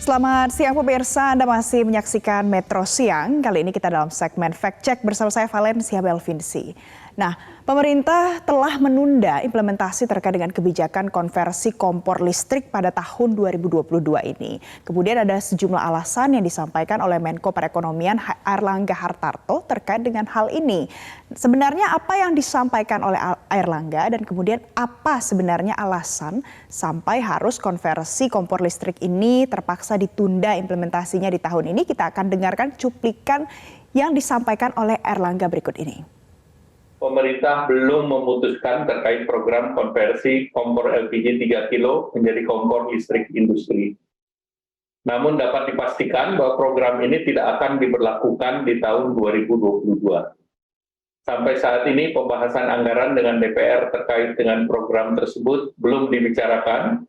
Selamat siang pemirsa, Anda masih menyaksikan Metro Siang. Kali ini kita dalam segmen Fact Check bersama saya Valencia Belvinci. Nah, pemerintah telah menunda implementasi terkait dengan kebijakan konversi kompor listrik pada tahun 2022 ini. Kemudian ada sejumlah alasan yang disampaikan oleh Menko Perekonomian Airlangga Hartarto terkait dengan hal ini. Sebenarnya apa yang disampaikan oleh Airlangga dan kemudian apa sebenarnya alasan sampai harus konversi kompor listrik ini terpaksa ditunda implementasinya di tahun ini? Kita akan dengarkan cuplikan yang disampaikan oleh Airlangga berikut ini. Pemerintah belum memutuskan terkait program konversi kompor LPG 3 kilo menjadi kompor listrik industri. Namun dapat dipastikan bahwa program ini tidak akan diberlakukan di tahun 2022. Sampai saat ini pembahasan anggaran dengan DPR terkait dengan program tersebut belum dibicarakan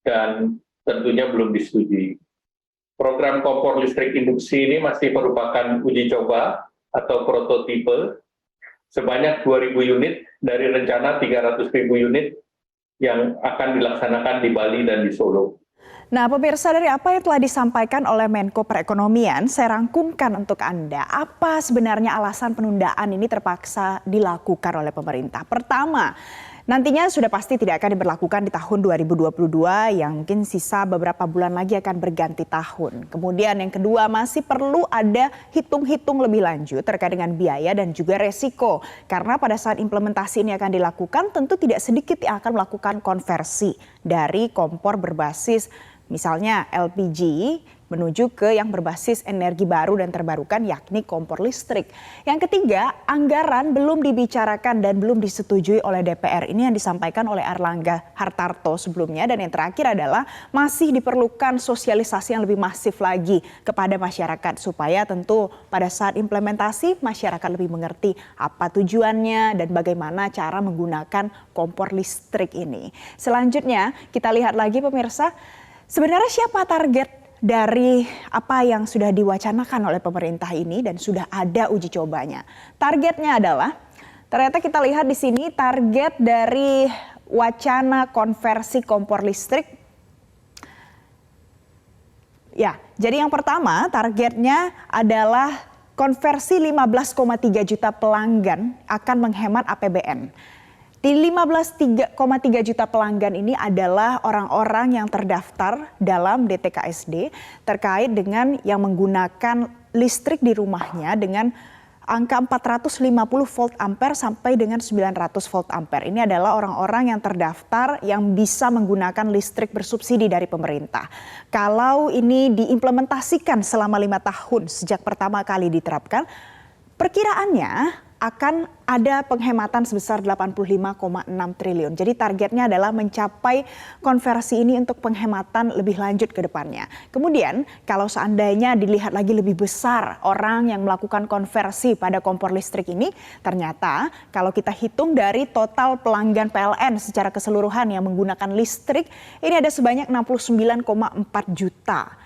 dan tentunya belum disetujui. Program kompor listrik induksi ini masih merupakan uji coba atau prototipe sebanyak 2.000 unit dari rencana 300.000 unit yang akan dilaksanakan di Bali dan di Solo. Nah, pemirsa, dari apa yang telah disampaikan oleh Menko Perekonomian, saya rangkumkan untuk Anda apa sebenarnya alasan penundaan ini terpaksa dilakukan oleh pemerintah. Pertama, nantinya sudah pasti tidak akan diberlakukan di tahun 2022 yang mungkin sisa beberapa bulan lagi akan berganti tahun. Kemudian yang kedua, masih perlu ada hitung-hitung lebih lanjut terkait dengan biaya dan juga resiko. Karena pada saat implementasi ini akan dilakukan tentu tidak sedikit yang akan melakukan konversi dari kompor berbasis misalnya LPG menuju ke yang berbasis energi baru dan terbarukan yakni kompor listrik. Yang ketiga, anggaran belum dibicarakan dan belum disetujui oleh DPR. Ini yang disampaikan oleh Airlangga Hartarto sebelumnya. Dan yang terakhir adalah masih diperlukan sosialisasi yang lebih masif lagi kepada masyarakat supaya tentu pada saat implementasi masyarakat lebih mengerti apa tujuannya dan bagaimana cara menggunakan kompor listrik ini. Selanjutnya kita lihat lagi pemirsa, sebenarnya siapa target dari apa yang sudah diwacanakan oleh pemerintah ini dan sudah ada uji cobanya. Targetnya adalah, ternyata kita lihat di sini target dari wacana konversi kompor listrik. Ya, jadi yang pertama targetnya adalah konversi 15,3 juta pelanggan akan menghemat APBN. Di 15,3 juta pelanggan ini adalah orang-orang yang terdaftar dalam DTKSD terkait dengan yang menggunakan listrik di rumahnya dengan angka 450 volt ampere sampai dengan 900 volt ampere. Ini adalah orang-orang yang terdaftar yang bisa menggunakan listrik bersubsidi dari pemerintah. Kalau ini diimplementasikan selama 5 tahun sejak pertama kali diterapkan, perkiraannya akan ada penghematan sebesar 85,6 triliun. Jadi targetnya adalah mencapai konversi ini untuk penghematan lebih lanjut ke depannya. Kemudian kalau seandainya dilihat lagi lebih besar orang yang melakukan konversi pada kompor listrik ini, ternyata kalau kita hitung dari total pelanggan PLN secara keseluruhan yang menggunakan listrik, ini ada sebanyak 69,4 juta.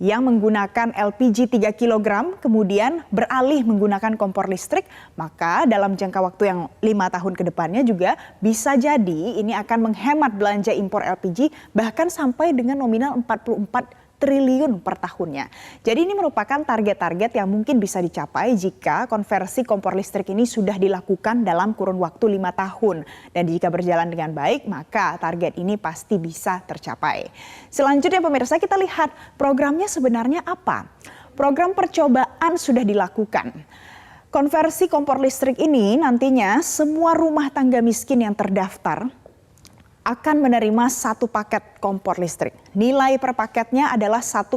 Yang menggunakan LPG 3 kg kemudian beralih menggunakan kompor listrik, maka dalam jangka waktu yang 5 tahun ke depannya juga bisa jadi ini akan menghemat belanja impor LPG bahkan sampai dengan nominal 44 triliun per tahunnya. Jadi ini merupakan target-target yang mungkin bisa dicapai jika konversi kompor listrik ini sudah dilakukan dalam kurun waktu 5 tahun. Dan jika berjalan dengan baik, maka target ini pasti bisa tercapai. Selanjutnya pemirsa, kita lihat programnya sebenarnya apa. Program percobaan sudah dilakukan. Konversi kompor listrik ini nantinya semua rumah tangga miskin yang terdaftar akan menerima satu paket kompor listrik. Nilai per paketnya adalah 1,8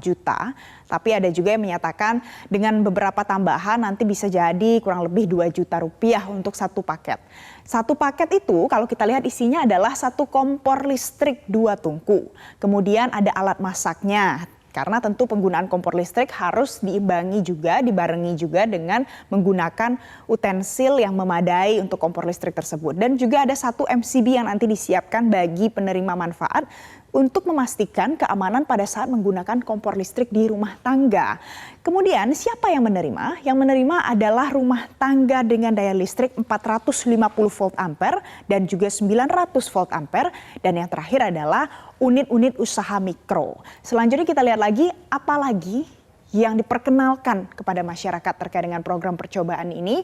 juta, tapi ada juga yang menyatakan dengan beberapa tambahan nanti bisa jadi kurang lebih 2 juta rupiah untuk satu paket. Satu paket itu kalau kita lihat isinya adalah satu kompor listrik 2 tungku. Kemudian ada alat masaknya. Karena tentu penggunaan kompor listrik harus diimbangi juga, dibarengi juga dengan menggunakan utensil yang memadai untuk kompor listrik tersebut. Dan juga ada satu MCB yang nanti disiapkan bagi penerima manfaat untuk memastikan keamanan pada saat menggunakan kompor listrik di rumah tangga. Kemudian siapa yang menerima? Yang menerima adalah rumah tangga dengan daya listrik 450 volt ampere dan juga 900 volt ampere. Dan yang terakhir adalah unit-unit usaha mikro. Selanjutnya kita lihat lagi apalagi yang diperkenalkan kepada masyarakat terkait dengan program percobaan ini.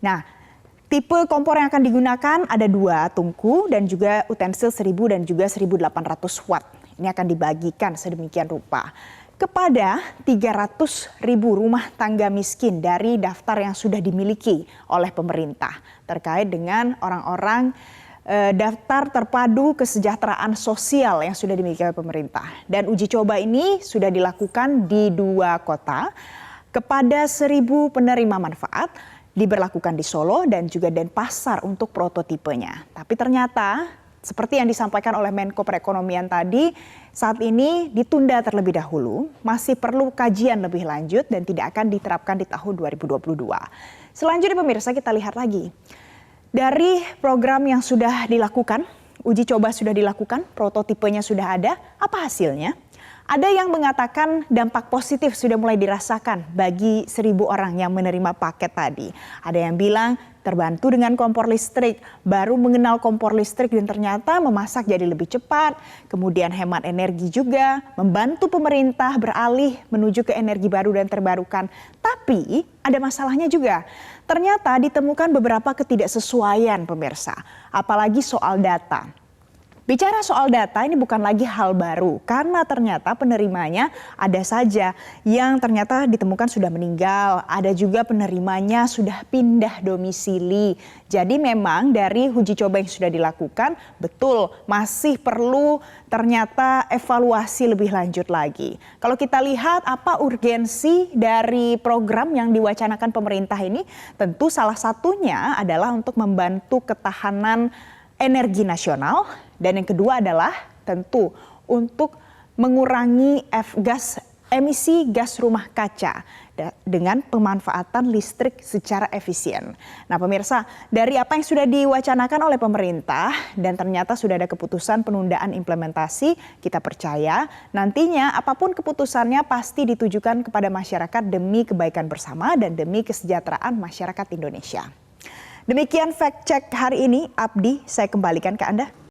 Nah, tipe kompor yang akan digunakan ada 2 tungku dan juga utensil 1000 dan juga 1800 watt. Ini akan dibagikan sedemikian rupa kepada 300.000 rumah tangga miskin dari daftar yang sudah dimiliki oleh pemerintah terkait dengan orang-orang daftar terpadu kesejahteraan sosial yang sudah dimiliki oleh pemerintah. Dan uji coba ini sudah dilakukan di 2 kota kepada 1.000 penerima manfaat, diberlakukan di Solo dan juga Denpasar untuk prototipenya. Tapi ternyata seperti yang disampaikan oleh Menko Perekonomian tadi, saat ini ditunda terlebih dahulu, masih perlu kajian lebih lanjut dan tidak akan diterapkan di tahun 2022. Selanjutnya pemirsa kita lihat lagi. Dari program yang sudah dilakukan, uji coba sudah dilakukan, prototipenya sudah ada, apa hasilnya? Ada yang mengatakan dampak positif sudah mulai dirasakan bagi 1.000 orang yang menerima paket tadi. Ada yang bilang terbantu dengan kompor listrik, baru mengenal kompor listrik dan ternyata memasak jadi lebih cepat, kemudian hemat energi juga, membantu pemerintah beralih menuju ke energi baru dan terbarukan. Tapi ada masalahnya juga. Ternyata ditemukan beberapa ketidaksesuaian pemirsa, apalagi soal data. Bicara soal data ini bukan lagi hal baru karena ternyata penerimanya ada saja yang ternyata ditemukan sudah meninggal, ada juga penerimanya sudah pindah domisili. Jadi memang dari uji coba yang sudah dilakukan betul masih perlu ternyata evaluasi lebih lanjut lagi. Kalau kita lihat apa urgensi dari program yang diwacanakan pemerintah ini, tentu salah satunya adalah untuk membantu ketahanan energi nasional dan yang kedua adalah tentu untuk mengurangi emisi gas rumah kaca dengan pemanfaatan listrik secara efisien. Nah pemirsa, dari apa yang sudah diwacanakan oleh pemerintah dan ternyata sudah ada keputusan penundaan implementasi, kita percaya nantinya apapun keputusannya pasti ditujukan kepada masyarakat demi kebaikan bersama dan demi kesejahteraan masyarakat Indonesia. Demikian fact check hari ini, Abdi, saya kembalikan ke Anda.